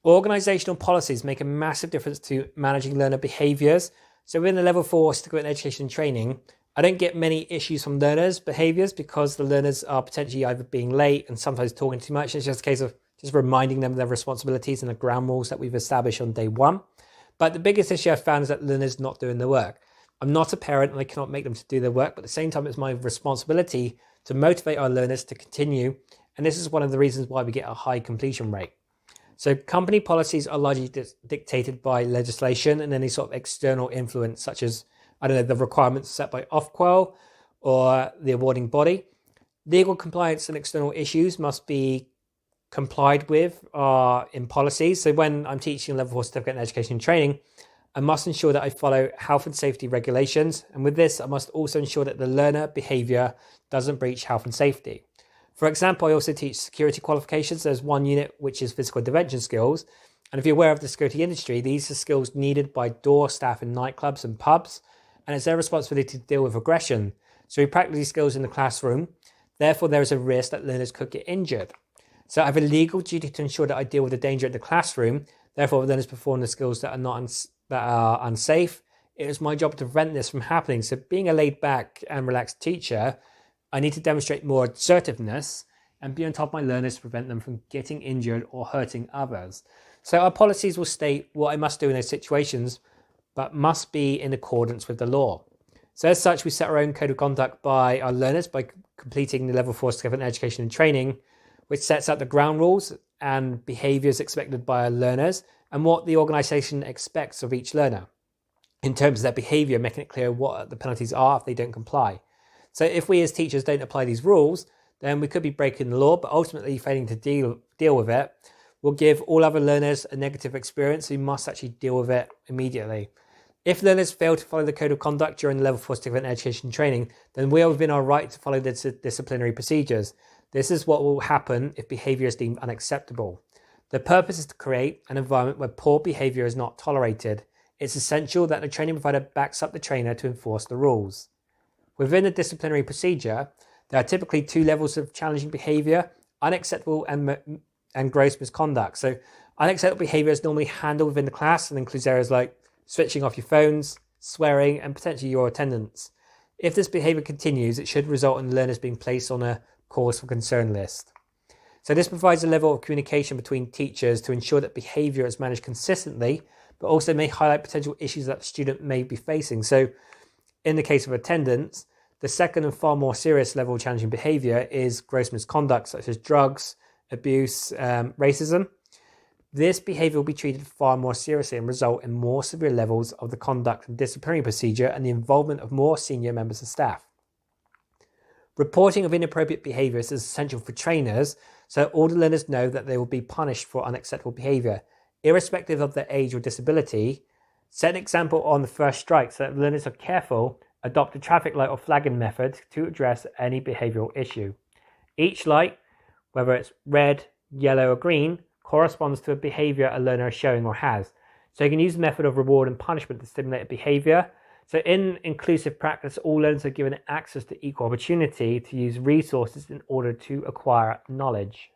Organizational policies make a massive difference to managing learner behaviors. So within the level 4 certificate in education and training, I don't get many issues from learners' behaviors because the learners are potentially either being late and sometimes talking too much. It's just a case of just reminding them of their responsibilities and the ground rules that we've established on day one. But the biggest issue I've found is that learners not doing their work. I'm not a parent and I cannot make them to do their work, but at the same time, it's my responsibility to motivate our learners to continue. And this is one of the reasons why we get a high completion rate. So company policies are largely dictated by legislation and any sort of external influence, such as, the requirements set by Ofqual or the awarding body. Legal compliance and external issues must be complied with in policies. So when I'm teaching level 4 certificate in education and training, I must ensure that I follow health and safety regulations. And with this, I must also ensure that the learner behavior doesn't breach health and safety. For example, I also teach security qualifications. There's one unit which is physical intervention skills. And if you're aware of the security industry, these are skills needed by door staff in nightclubs and pubs. And it's their responsibility to deal with aggression. So we practice these skills in the classroom. Therefore, there is a risk that learners could get injured. So I have a legal duty to ensure that I deal with the danger in the classroom. Therefore, learners perform the skills that are unsafe. It is my job to prevent this from happening. So being a laid back and relaxed teacher, I need to demonstrate more assertiveness and be on top of my learners to prevent them from getting injured or hurting others. So our policies will state what I must do in those situations, but must be in accordance with the law. So as such, we set our own code of conduct by our learners by completing the level 4 certificate in education and training, which sets out the ground rules and behaviors expected by our learners and what the organization expects of each learner in terms of their behavior, making it clear what the penalties are if they don't comply. So if we as teachers don't apply these rules, then we could be breaking the law, but ultimately failing to deal with it will give all other learners a negative experience. So we must actually deal with it immediately. If learners fail to follow the code of conduct during the level 4 certificate in education and training, then we are within our right to follow the disciplinary procedures. This is what will happen if behavior is deemed unacceptable. The purpose is to create an environment where poor behavior is not tolerated. It's essential that the training provider backs up the trainer to enforce the rules. Within the disciplinary procedure, there are typically 2 levels of challenging behavior: unacceptable and gross misconduct. So unacceptable behavior is normally handled within the class and includes areas like switching off your phones, swearing, and potentially your attendance. If this behavior continues, it should result in learners being placed on a cause for concern list. So this provides a level of communication between teachers to ensure that behavior is managed consistently, but also may highlight potential issues that the student may be facing. So in the case of attendance, the second and far more serious level of challenging behavior is gross misconduct, such as drugs, abuse, racism. This behavior will be treated far more seriously and result in more severe levels of the conduct and disciplinary procedure and the involvement of more senior members of staff. Reporting of inappropriate behavior is essential for trainers, so all the learners know that they will be punished for unacceptable behavior, irrespective of their age or disability. Set an example on the first strike so that learners are careful, adopt a traffic light or flagging method to address any behavioral issue. Each light, whether it's red, yellow, or green, corresponds to a behavior a learner is showing or has. So you can use the method of reward and punishment to stimulate a behavior. So in inclusive practice, all learners are given access to equal opportunity to use resources in order to acquire knowledge.